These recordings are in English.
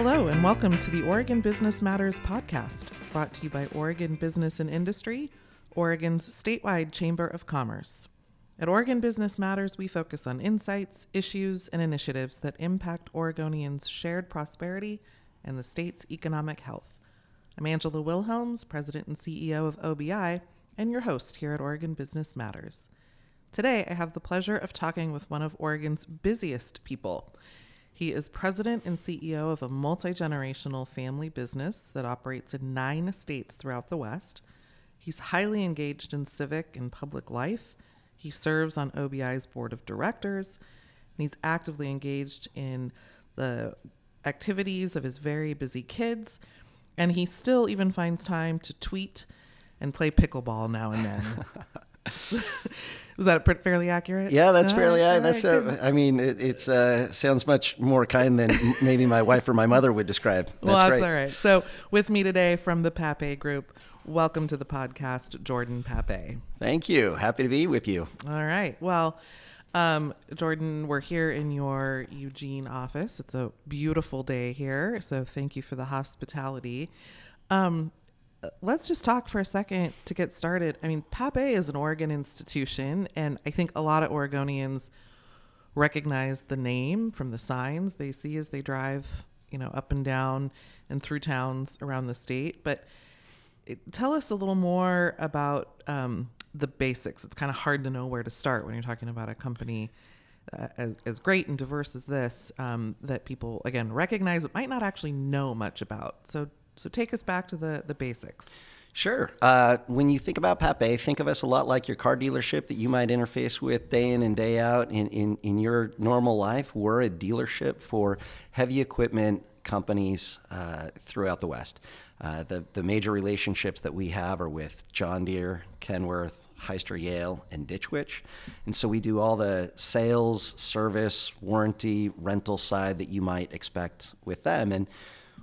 Hello and welcome to the Oregon Business Matters podcast, brought to you by Oregon Business and Industry, Oregon's statewide Chamber of Commerce. At Oregon Business Matters, we focus on insights, issues, and initiatives that impact Oregonians' shared prosperity and the state's economic health. I'm Angela Wilhelms, President and CEO of OBI, and your host here at Oregon Business Matters. Today, I have the pleasure of talking with one of Oregon's busiest people. He is president and CEO of a multi-generational family business that operates in 9 states throughout the West. He's highly engaged in civic and public life. He serves on OBI's board of directors, and he's actively engaged in the activities of his very busy kids. And he still even finds time to tweet and play pickleball now and then. Was that fairly accurate? Yeah, that's fairly accurate. Right. It sounds much more kind than maybe my wife or my mother would describe. That's great. All right. So with me today from the Papé group, welcome to the podcast, Jordan Papé. Thank you. Happy to be with you. All right. Well, Jordan, we're here in your Eugene office. It's a beautiful day here, so thank you for the hospitality. Let's just talk for a second to get started. I mean, Papé is an Oregon institution, and I think a lot of Oregonians recognize the name from the signs they see as they drive, up and down and through towns around the state. But tell us a little more about the basics. It's kind of hard to know where to start when you're talking about a company as great and diverse as this, that people, again, recognize but might not actually know much about. So take us back to the basics. Sure. When you think about Papé, think of us a lot like your car dealership that you might interface with day in and day out in your normal life. We're a dealership for heavy equipment companies throughout the West. The major relationships that we have are with John Deere, Kenworth, Hyster-Yale, and Ditch Witch. And so we do all the sales, service, warranty, rental side that you might expect with them. And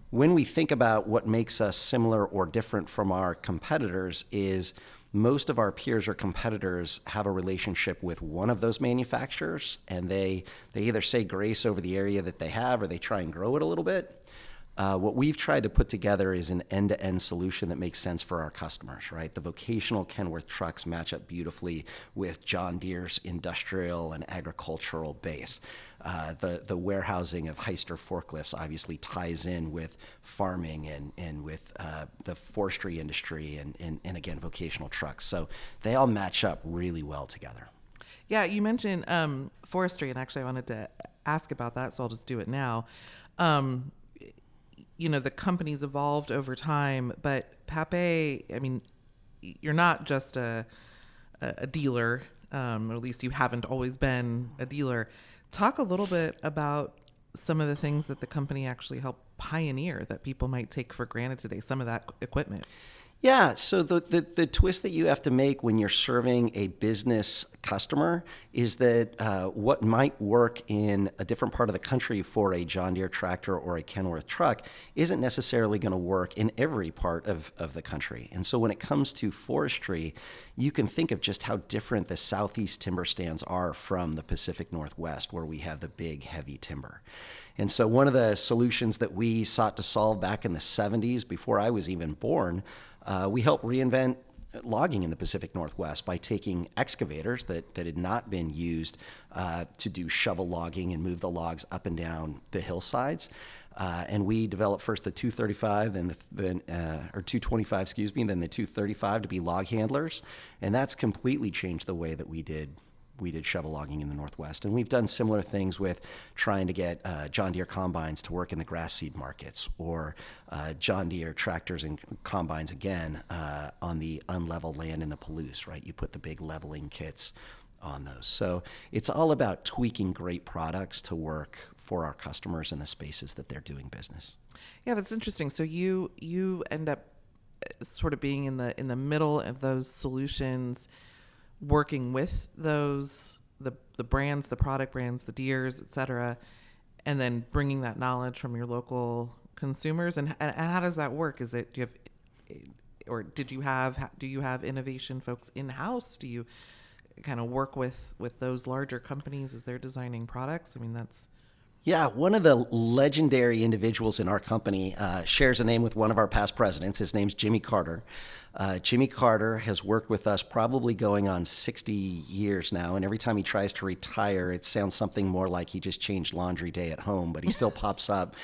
when we think about what makes us similar or different from our competitors is most of our peers or competitors have a relationship with one of those manufacturers, and they either say grace over the area that they have or they try and grow it a little bit. What we've tried to put together is an end-to-end solution that makes sense for our customers, right? The vocational Kenworth trucks match up beautifully with John Deere's industrial and agricultural base. The warehousing of Hyster forklifts obviously ties in with farming and with the forestry industry and again, vocational trucks. So they all match up really well together. Yeah, you mentioned forestry, and actually I wanted to ask about that, so I'll just do it now. The company's evolved over time, but Papé, I mean, you're not just a dealer, or at least you haven't always been a dealer. Talk a little bit about some of the things that the company actually helped pioneer that people might take for granted today, some of that equipment. Yeah, so the twist that you have to make when you're serving a business customer is that what might work in a different part of the country for a John Deere tractor or a Kenworth truck isn't necessarily going to work in every part of the country. And so when it comes to forestry, you can think of just how different the Southeast timber stands are from the Pacific Northwest, where we have the big, heavy timber. And so one of the solutions that we sought to solve back in the 70s, before I was even born, we helped reinvent logging in the Pacific Northwest by taking excavators that had not been used to do shovel logging and move the logs up and down the hillsides. And we developed first the 235, or 225, excuse me, then the 235 to be log handlers. And that's completely changed the way that we did shovel logging in the Northwest. And we've done similar things with trying to get John Deere combines to work in the grass seed markets, or John Deere tractors and combines, again, on the unleveled land in the Palouse, right? You put the big leveling kits on those. So it's all about tweaking great products to work for our customers in the spaces that they're doing business. Yeah, that's interesting. So you end up sort of being in the middle of those solutions, working with those, the brands, the product brands, the Deeres, et cetera, and then bringing that knowledge from your local consumers. And how does that work? Do you have innovation folks in-house? Do you kind of work with those larger companies as they're designing products? I mean, that's Yeah, one of the legendary individuals in our company shares a name with one of our past presidents. His name's Jimmy Carter. Jimmy Carter has worked with us probably going on 60 years now, and every time he tries to retire, it sounds something more like he just changed laundry day at home, but he still pops up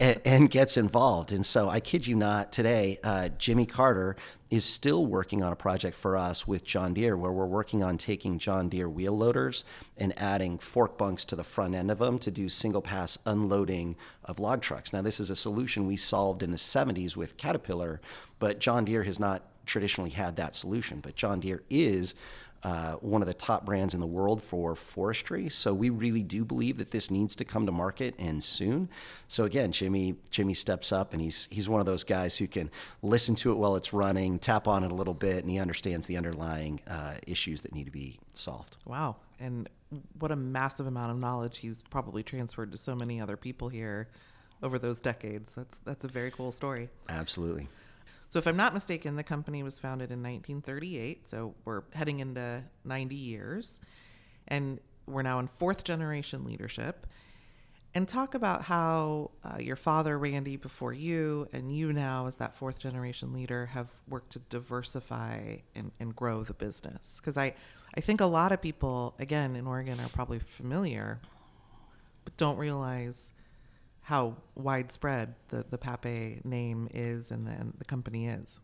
and gets involved. And so I kid you not, today, Jimmy Carter is still working on a project for us with John Deere where we're working on taking John Deere wheel loaders and adding fork bunks to the front end of them to do single pass unloading of log trucks. Now, this is a solution we solved in the 70s with Caterpillar, but John Deere has not traditionally had that solution. But John Deere is one of the top brands in the world for forestry. So we really do believe that this needs to come to market and soon. So again, Jimmy steps up and he's one of those guys who can listen to it while it's running, tap on it a little bit, and he understands the underlying issues that need to be solved. Wow. And what a massive amount of knowledge he's probably transferred to so many other people here over those decades. That's a very cool story. Absolutely. So if I'm not mistaken, the company was founded in 1938, so we're heading into 90 years, and we're now in fourth generation leadership. And talk about how your father, Randy, before you, and you now as that fourth generation leader have worked to diversify and grow the business. Because I think a lot of people, again, in Oregon are probably familiar, but don't realize how widespread the Papé name is and the company is.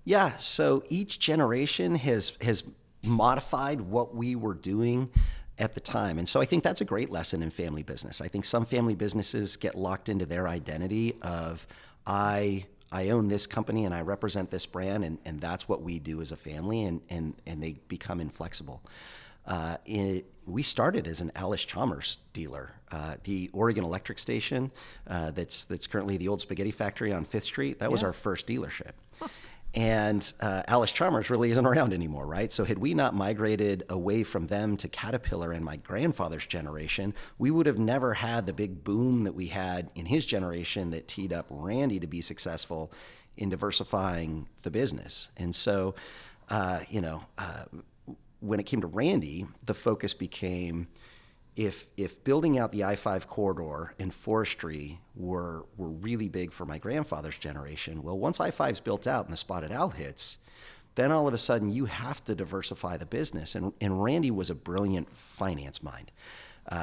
Yeah, so each generation has modified what we were doing at the time. And so I think that's a great lesson in family business. I think some family businesses get locked into their identity of I own this company and I represent this brand and that's what we do as a family and they become inflexible. We started as an Allis-Chalmers dealer. The Oregon Electric Station that's currently the old spaghetti factory on 5th Street, that was our first dealership. And Allis-Chalmers really isn't around anymore, right? So had we not migrated away from them to Caterpillar and my grandfather's generation, we would have never had the big boom that we had in his generation that teed up Randy to be successful in diversifying the business. And so, when it came to Randy, the focus became if building out the I-5 corridor and forestry were really big for my grandfather's generation, well, once I-5's built out and the spotted owl hits, then all of a sudden you have to diversify the business. And Randy was a brilliant finance mind.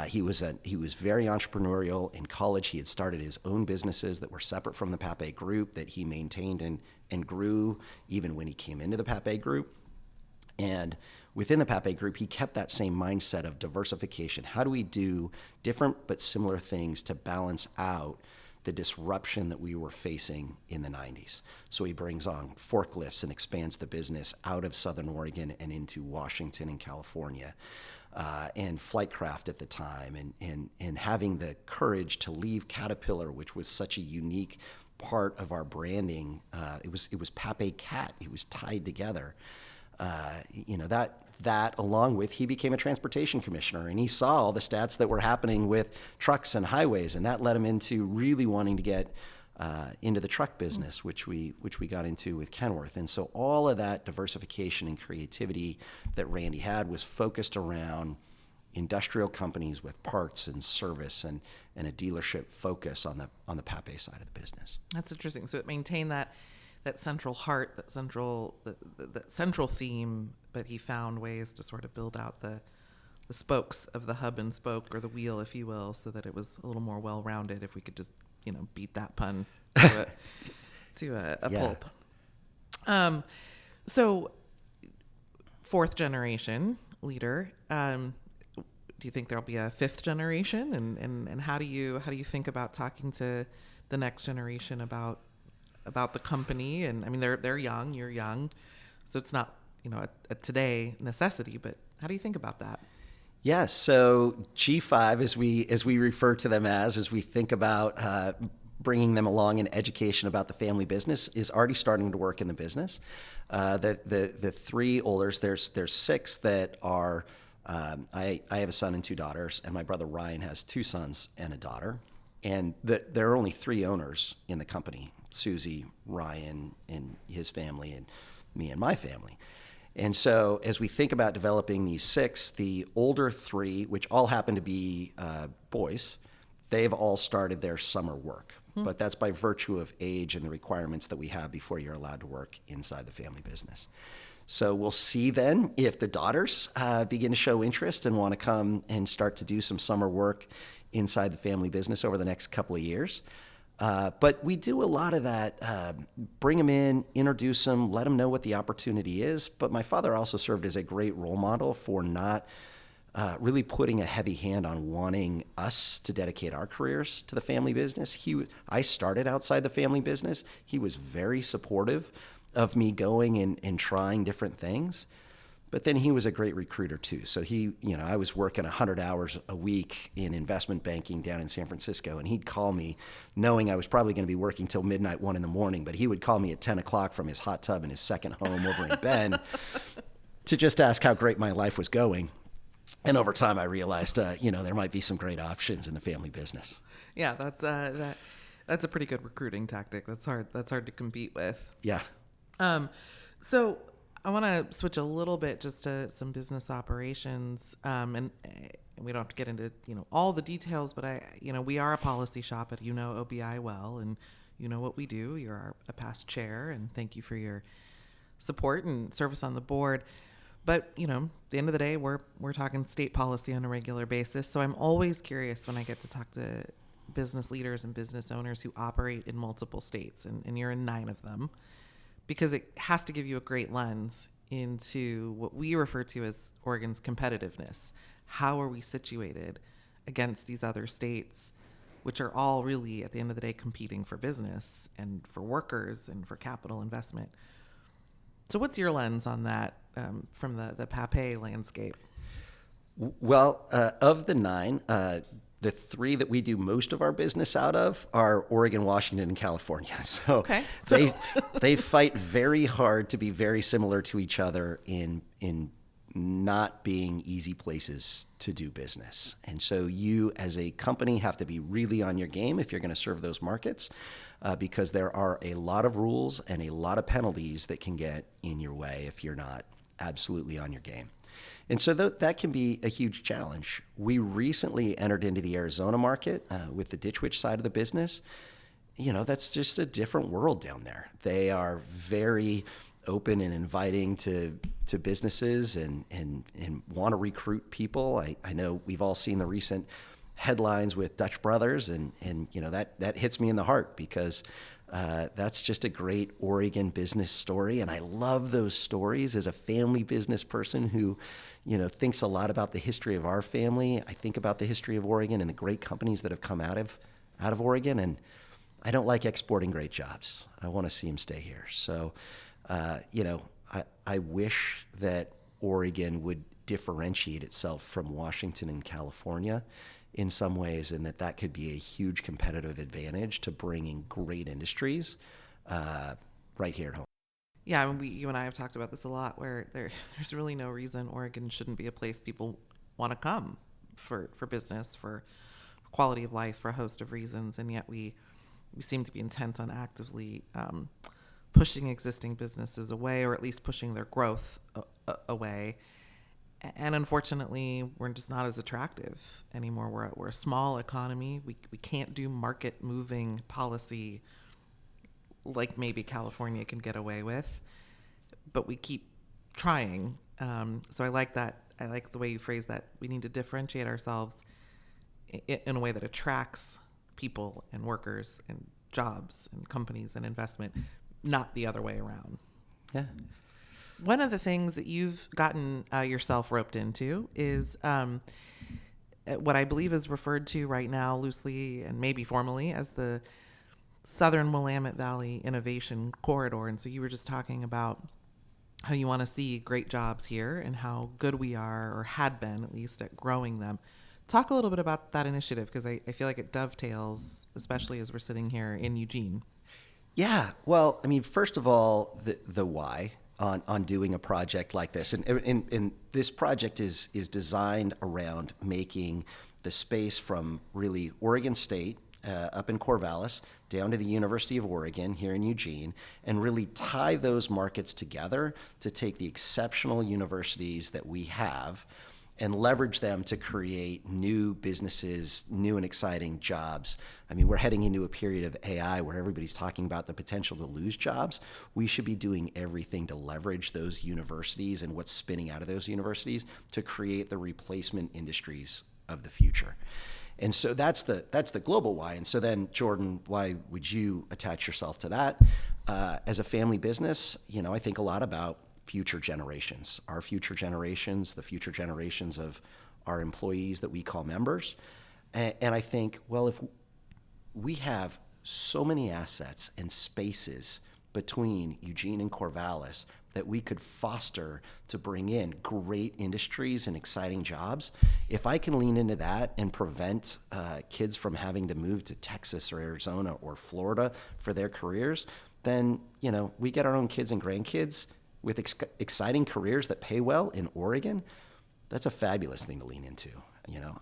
He was very entrepreneurial. In college, he had started his own businesses that were separate from the Papé Group that he maintained and grew even when he came into the Papé Group. And within the Papé Group, he kept that same mindset of diversification. How do we do different but similar things to balance out the disruption that we were facing in the 90s? So he brings on forklifts and expands the business out of Southern Oregon and into Washington and California. And Flightcraft at the time, and having the courage to leave Caterpillar, which was such a unique part of our branding. It was Papé Cat. It was tied together. That along with he became a transportation commissioner and he saw all the stats that were happening with trucks and highways, and that led him into really wanting to get into the truck business, which we got into with Kenworth. And so all of that diversification and creativity that Randy had was focused around industrial companies with parts and service and a dealership focus on the Papé side of the business. That's interesting. So it maintained that central heart, that central theme, but he found ways to sort of build out the spokes of the hub and spoke, or the wheel, if you will, so that it was a little more well-rounded, if we could just, beat that pun to a pulp. So fourth generation leader, do you think there'll be a fifth generation? And how do you think about talking to the next generation about the company? And I mean, they're young, you're young, so it's not a today necessity, but how do you think about that? Yeah, so G5, as we refer to them as we think about bringing them along in education about the family business, is already starting to work in the business. The three olders, there's six that are. I have a son and two daughters, and my brother Ryan has two sons and a daughter, and there are only three owners in the company: Susie, Ryan, and his family, and me and my family. And so as we think about developing these six, the older three, which all happen to be boys, they've all started their summer work. But that's by virtue of age and the requirements that we have before you're allowed to work inside the family business. So we'll see then if the daughters begin to show interest and want to come and start to do some summer work inside the family business over the next couple of years. But we do a lot of that, bring them in, introduce them, let them know what the opportunity is. But my father also served as a great role model for not really putting a heavy hand on wanting us to dedicate our careers to the family business. I started outside the family business. He was very supportive of me going and trying different things. But then he was a great recruiter too. So I was working 100 hours a week in investment banking down in San Francisco, and he'd call me knowing I was probably going to be working till midnight, 1 a.m, but he would call me at 10 o'clock from his hot tub in his second home over in Bend to just ask how great my life was going. And over time, I realized, there might be some great options in the family business. Yeah, that's a pretty good recruiting tactic. That's hard to compete with. Yeah. So I want to switch a little bit just to some business operations, and we don't have to get into all the details, but we are a policy shop at OBI well, and you know what we do. You're a past chair, and thank you for your support and service on the board. But, at the end of the day, we're talking state policy on a regular basis. So I'm always curious when I get to talk to business leaders and business owners who operate in multiple states, and you're in 9 of them, because it has to give you a great lens into what we refer to as Oregon's competitiveness. How are we situated against these other states, which are all really, at the end of the day, competing for business and for workers and for capital investment? So what's your lens on that from the Papé landscape? Well, of the 9, the 3 that we do most of our business out of are Oregon, Washington, and California. So, okay. They fight very hard to be very similar to each other in not being easy places to do business. And so you as a company have to be really on your game if you're going to serve those markets. Because there are a lot of rules and a lot of penalties that can get in your way if you're not absolutely on your game. And so that can be a huge challenge. We recently entered into the Arizona market with the Ditch Witch side of the business. That's just a different world down there. They are very open and inviting to businesses and want to recruit people. I know we've all seen the recent headlines with Dutch Brothers, and that hits me in the heart because that's just a great Oregon business story, and I love those stories. As a family business person who thinks a lot about the history of our family, I think about the history of Oregon and the great companies that have come out of Oregon, and I don't like exporting great jobs. I want to see them stay here. So I wish that Oregon would differentiate itself from Washington and California in some ways, and that could be a huge competitive advantage to bringing great industries right here at home. Yeah, I mean, you and I have talked about this a lot, where there's really no reason Oregon shouldn't be a place people want to come for business, for quality of life, for a host of reasons, and yet we seem to be intent on actively pushing existing businesses away, or at least pushing their growth away. And unfortunately, we're just not as attractive anymore. We're a small economy. We can't do market moving policy like maybe California can get away with, but we keep trying. So I like that. I like the way you phrase that. We need to differentiate ourselves in a way that attracts people and workers and jobs and companies and investment, not the other way around. Yeah. One of the things that you've gotten yourself roped into is what I believe is referred to right now loosely and maybe formally as the Southern Willamette Valley Innovation Corridor. And so you were just talking about how you want to see great jobs here and how good we are, or had been at least, at growing them. Talk a little bit about that initiative, because I feel like it dovetails, especially as we're sitting here in Eugene. Yeah. Well, I mean, first of all, the why on doing a project like this. And this project is designed around making the space from really Oregon State up in Corvallis down to the University of Oregon here in Eugene, and really tie those markets together to take the exceptional universities that we have and leverage them to create new businesses, new and exciting jobs. I mean, we're heading into a period of AI where everybody's talking about the potential to lose jobs. We should be doing everything to leverage those universities and what's spinning out of those universities to create the replacement industries of the future. And so that's the global why. And so then, Jordan, why would you attach yourself to that? As a family business, I think a lot about future generations, our future generations, the future generations of our employees that we call members. And I think, well, if we have so many assets and spaces between Eugene and Corvallis that we could foster to bring in great industries and exciting jobs, if I can lean into that and prevent kids from having to move to Texas or Arizona or Florida for their careers, then, we get our own kids and grandkids with exciting careers that pay well in Oregon. That's a fabulous thing to lean into.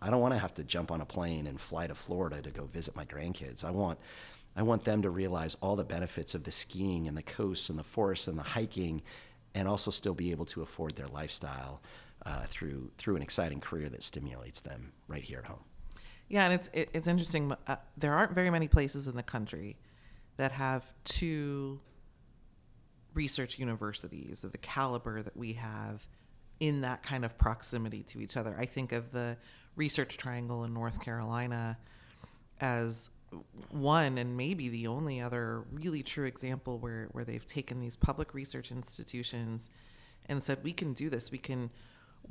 I don't want to have to jump on a plane and fly to Florida to go visit my grandkids. I want them to realize all the benefits of the skiing and the coasts and the forests and the hiking, and also still be able to afford their lifestyle through an exciting career that stimulates them right here at home. Yeah, and it's interesting. There aren't very many places in the country that have two research universities of the caliber that we have in that kind of proximity to each other. I think of the Research Triangle in North Carolina as one and maybe the only other really true example where they've taken these public research institutions and said, we can do this. We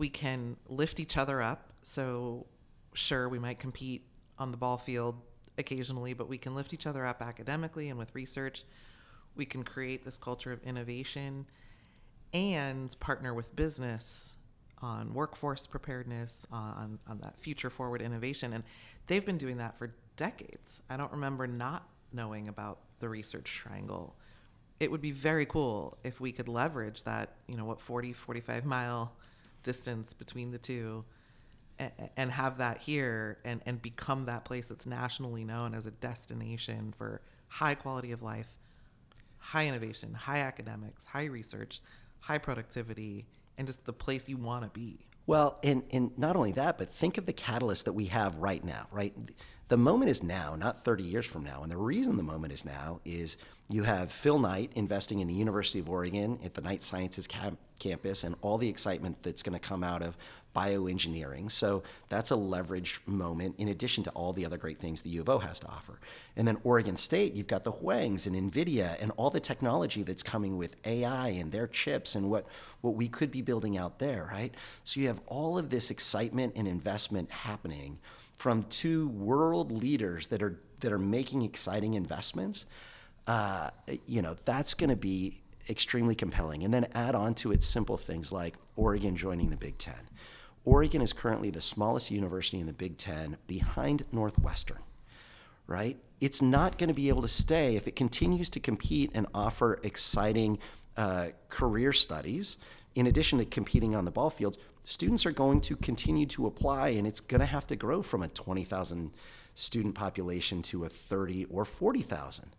can lift each other up. So sure, we might compete on the ball field occasionally, but we can lift each other up academically and with research. We can create this culture of innovation and partner with business on workforce preparedness, on that future forward innovation. And they've been doing that for decades. I don't remember not knowing about the Research Triangle. It would be very cool if we could leverage that, 45 mile distance between the two and have that here and become that place that's nationally known as a destination for high quality of life, high innovation, high academics, high research, high productivity, and just the place you want to be. Well, and not only that, but think of the catalyst that we have right now, right? The moment is now, not 30 years from now. And the reason the moment is now is you have Phil Knight investing in the University of Oregon at the Knight Sciences campus and all the excitement that's going to come out of bioengineering. So that's a leverage moment in addition to all the other great things the U of O has to offer. And then Oregon State, you've got the Huangs and NVIDIA and all the technology that's coming with AI and their chips and what we could be building out there, right? So you have all of this excitement and investment happening from two world leaders that are making exciting investments. That's going to be extremely compelling. And then add on to it simple things like Oregon joining the Big Ten. Oregon is currently the smallest university in the Big Ten behind Northwestern, right? It's not going to be able to stay if it continues to compete and offer exciting career studies. In addition to competing on the ball fields, students are going to continue to apply, and it's going to have to grow from a 20,000 student population to a 30 or 40,000,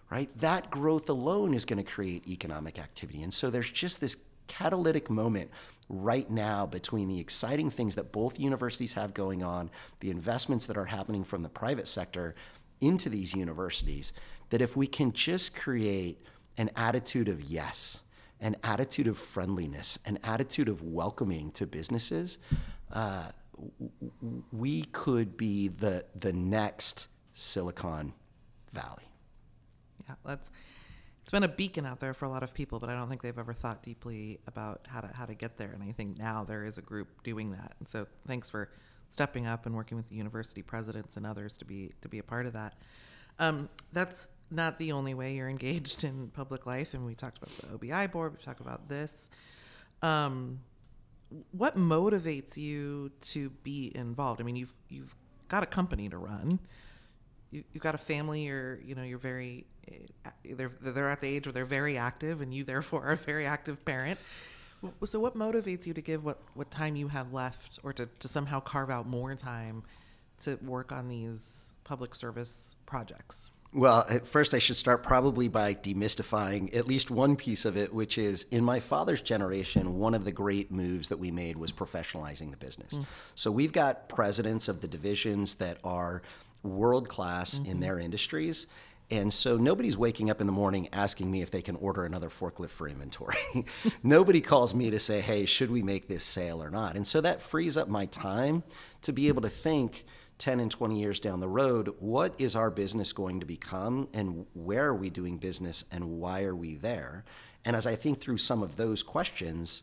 right? That growth alone is going to create economic activity. And so there's just this catalytic moment right now between the exciting things that both universities have going on, the investments that are happening from the private sector into these universities, that if we can just create an attitude of yes, an attitude of friendliness, an attitude of welcoming to businesses, we could be the next Silicon Valley. Yeah, it's been a beacon out there for a lot of people, but I don't think they've ever thought deeply about how to get there. And I think now there is a group doing that. And so thanks for stepping up and working with the university presidents and others to be a part of that. That's not the only way you're engaged in public life. And we talked about the OBI board. We talked about this. What motivates you to be involved? I mean, you've got a company to run. You've got a family. You're very. They're at the age where they're very active, and you therefore are a very active parent. So, what motivates you to give what time you have left, or to somehow carve out more time to work on these public service projects? Well, at first I should start probably by demystifying at least one piece of it, which is in my father's generation, one of the great moves that we made was professionalizing the business. So we've got presidents of the divisions that are world class in their industries. And so nobody's waking up in the morning asking me if they can order another forklift for inventory. Nobody calls me to say, hey, should we make this sale or not? And so that frees up my time to be able to think 10 and 20 years down the road, what is our business going to become and where are we doing business and why are we there? And as I think through some of those questions,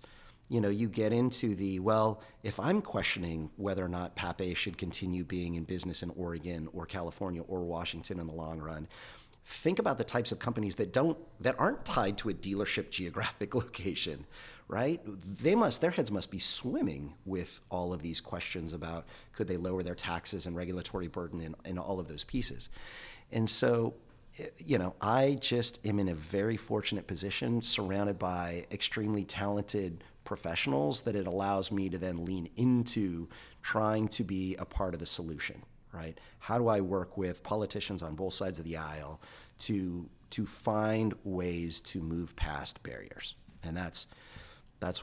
you get into well, if I'm questioning whether or not Papé should continue being in business in Oregon or California or Washington in the long run, think about the types of companies that aren't tied to a dealership geographic location, right? Their heads must be swimming with all of these questions about could they lower their taxes and regulatory burden and all of those pieces. And so, I just am in a very fortunate position surrounded by extremely talented professionals that it allows me to then lean into trying to be a part of the solution, right? How do I work with politicians on both sides of the aisle to find ways to move past barriers? And that's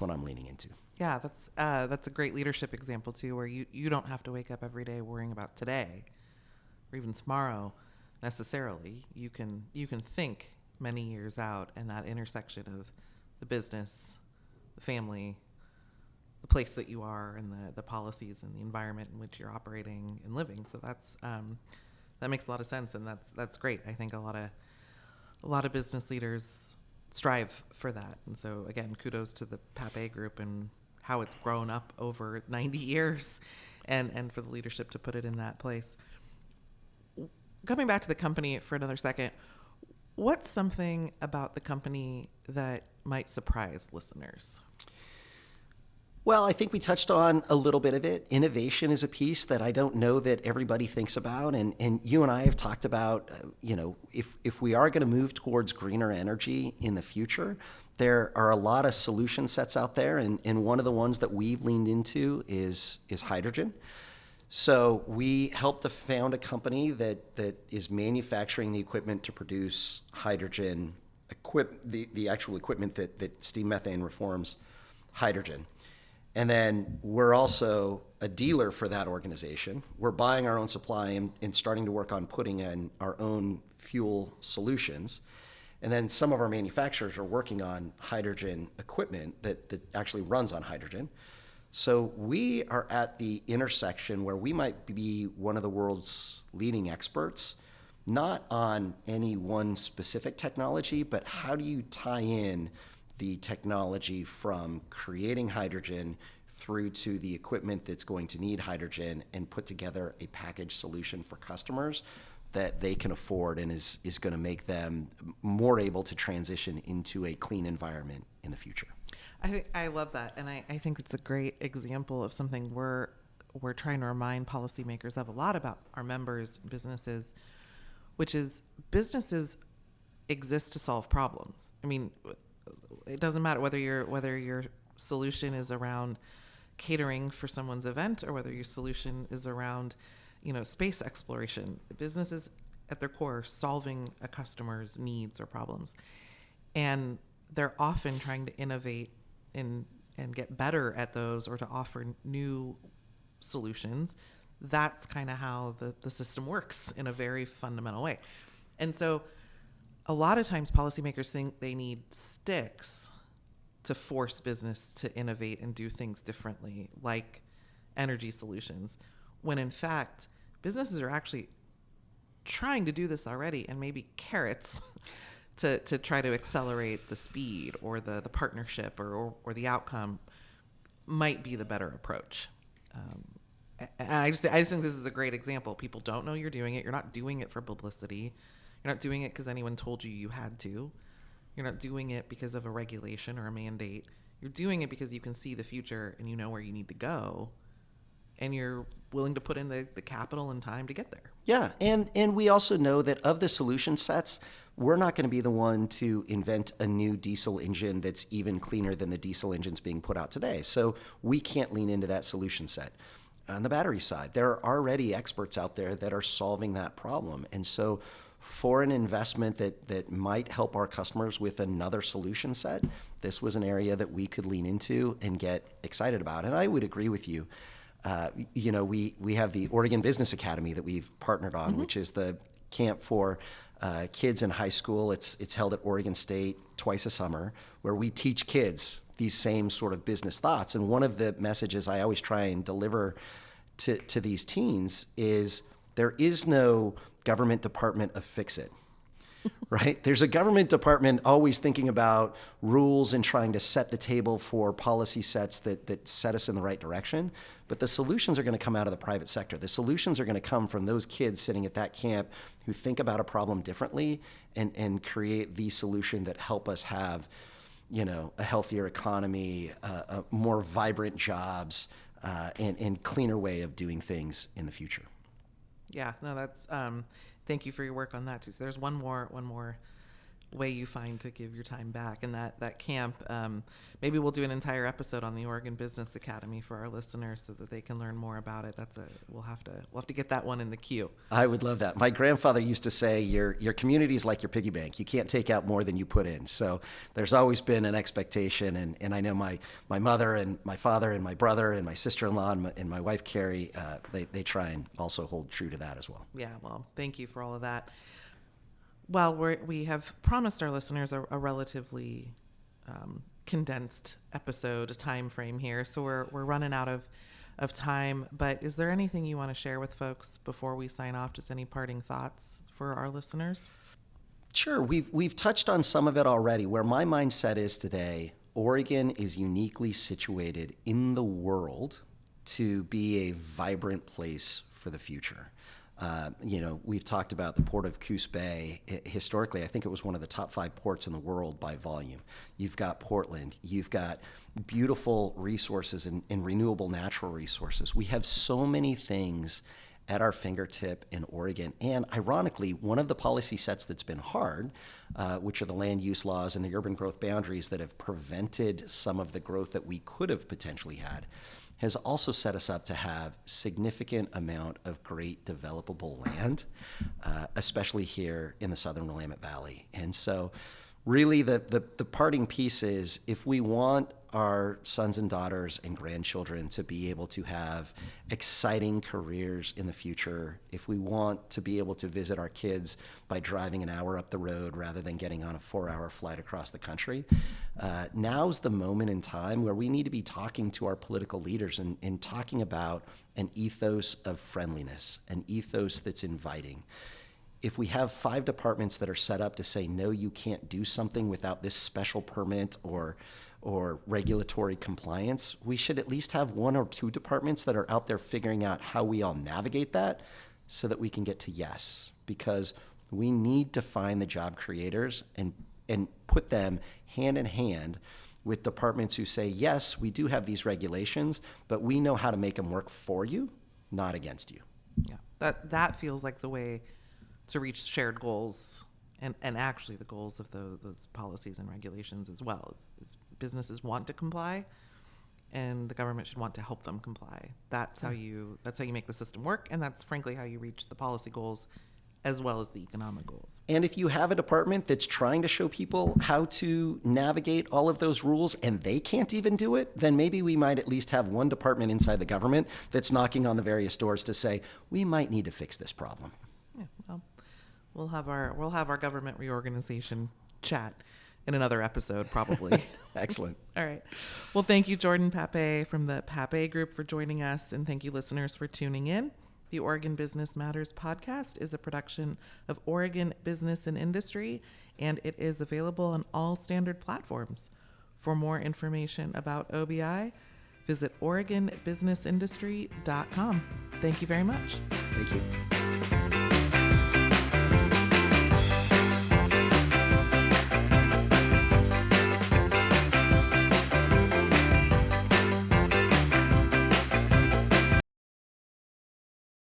what I'm leaning into. Yeah, that's a great leadership example too, where you don't have to wake up every day worrying about today or even tomorrow necessarily. You can think many years out, and that intersection of the business, the family, the place that you are, and the policies and the environment in which you're operating and living. So that makes a lot of sense, and that's great. I think a lot of business leaders strive for that. And so again, kudos to the Papé group and how it's grown up over 90 years and for the leadership to put it in that place. Coming back to the company for another second, what's something about the company that might surprise listeners? Well, I think we touched on a little bit of it. Innovation is a piece that I don't know that everybody thinks about. And you and I have talked about, if we are going to move towards greener energy in the future, there are a lot of solution sets out there. And one of the ones that we've leaned into is hydrogen. So we helped to found a company that is manufacturing the equipment to produce hydrogen, the actual equipment that steam methane reforms hydrogen. And then we're also a dealer for that organization. We're buying our own supply and starting to work on putting in our own fuel solutions. And then some of our manufacturers are working on hydrogen equipment that actually runs on hydrogen. So we are at the intersection where we might be one of the world's leading experts, not on any one specific technology, but how do you tie in the technology from creating hydrogen through to the equipment that's going to need hydrogen and put together a package solution for customers that they can afford and is going to make them more able to transition into a clean environment in the future. I love that, and I think it's a great example of something we're trying to remind policymakers of a lot about our members, businesses, which is businesses exist to solve problems. I mean, it doesn't matter whether your solution is around catering for someone's event or whether your solution is around, space exploration. Businesses at their core solving a customer's needs or problems, and they're often trying to innovate and get better at those or to offer new solutions. That's kind of how the system works in a very fundamental way. And so a lot of times policymakers think they need sticks to force business to innovate and do things differently, like energy solutions, when in fact, businesses are actually trying to do this already, and maybe carrots to try to accelerate the speed or the partnership or the outcome might be the better approach. And I just think this is a great example. People don't know you're doing it. You're not doing it for publicity. You're not doing it because anyone told you had to. You're not doing it because of a regulation or a mandate. You're doing it because you can see the future and you know where you need to go, and you're willing to put in the capital and time to get there. Yeah, and we also know that of the solution sets, we're not going to be the one to invent a new diesel engine that's even cleaner than the diesel engines being put out today. So we can't lean into that solution set. On the battery side, there are already experts out there that are solving that problem. And so for an investment that might help our customers with another solution set, this was an area that we could lean into and get excited about. And I would agree with you. We have the Oregon Business Academy that we've partnered on, which is the camp for kids in high school. It's held at Oregon State twice a summer, where we teach kids these same sort of business thoughts. And one of the messages I always try and deliver to these teens is there is no government department of fix-it. Right? There's a government department always thinking about rules and trying to set the table for policy sets that set us in the right direction. But the solutions are going to come out of the private sector. The solutions are going to come from those kids sitting at that camp who think about a problem differently and create the solution that help us have, a healthier economy, a more vibrant jobs, and cleaner way of doing things in the future. Yeah, no, that's thank you for your work on that too. So there's one more way you find to give your time back, and that camp. Maybe we'll do an entire episode on the Oregon Business Academy for our listeners so that they can learn more about it. We'll have to get that one in the queue. I would love that. My grandfather used to say, your community is like your piggy bank. You can't take out more than you put in. So there's always been an expectation, and I know my mother and my father and my brother and my sister-in-law and my wife Carrie, they try and also hold true to that as well. Yeah, well, thank you for all of that. Well, we have promised our listeners a relatively condensed episode time frame here, so we're running out of time. But is there anything you want to share with folks before we sign off? Just any parting thoughts for our listeners? Sure. We've touched on some of it already. Where my mindset is today, Oregon is uniquely situated in the world to be a vibrant place for the future. We've talked about the port of Coos Bay. Historically, I think it was one of the top 5 ports in the world by volume. You've got Portland. You've got beautiful resources and renewable natural resources. We have so many things at our fingertip in Oregon. And ironically, one of the policy sets that's been hard, which are the land use laws and the urban growth boundaries that have prevented some of the growth that we could have potentially had, has also set us up to have significant amount of great developable land, especially here in the southern Willamette Valley. And so really the parting piece is, if we want our sons and daughters and grandchildren to be able to have exciting careers in the future, if we want to be able to visit our kids by driving an hour up the road rather than getting on a 4-hour flight across the country, now's the moment in time where we need to be talking to our political leaders and talking about an ethos of friendliness, an ethos that's inviting. If we have 5 departments that are set up to say, no, you can't do something without this special permit or regulatory compliance, we should at least have 1 or 2 departments that are out there figuring out how we all navigate that so that we can get to yes. Because we need to find the job creators and put them hand in hand with departments who say, yes, we do have these regulations, but we know how to make them work for you, not against you. Yeah, that feels like the way to reach shared goals, and actually the goals of those policies and regulations as well. Is businesses want to comply, and the government should want to help them comply. That's how you make the system work, and that's frankly how you reach the policy goals as well as the economic goals. And if you have a department that's trying to show people how to navigate all of those rules and they can't even do it, then maybe we might at least have one department inside the government that's knocking on the various doors to say, we might need to fix this problem. Yeah, well, we'll have our government reorganization chat in another episode, probably. Excellent. All right. Well, thank you, Jordan Papé from the Papé Group, for joining us, and thank you, listeners, for tuning in. The Oregon Business Matters podcast is a production of Oregon Business and Industry, and it is available on all standard platforms. For more information about OBI, visit OregonBusinessIndustry.com. Thank you very much. Thank you.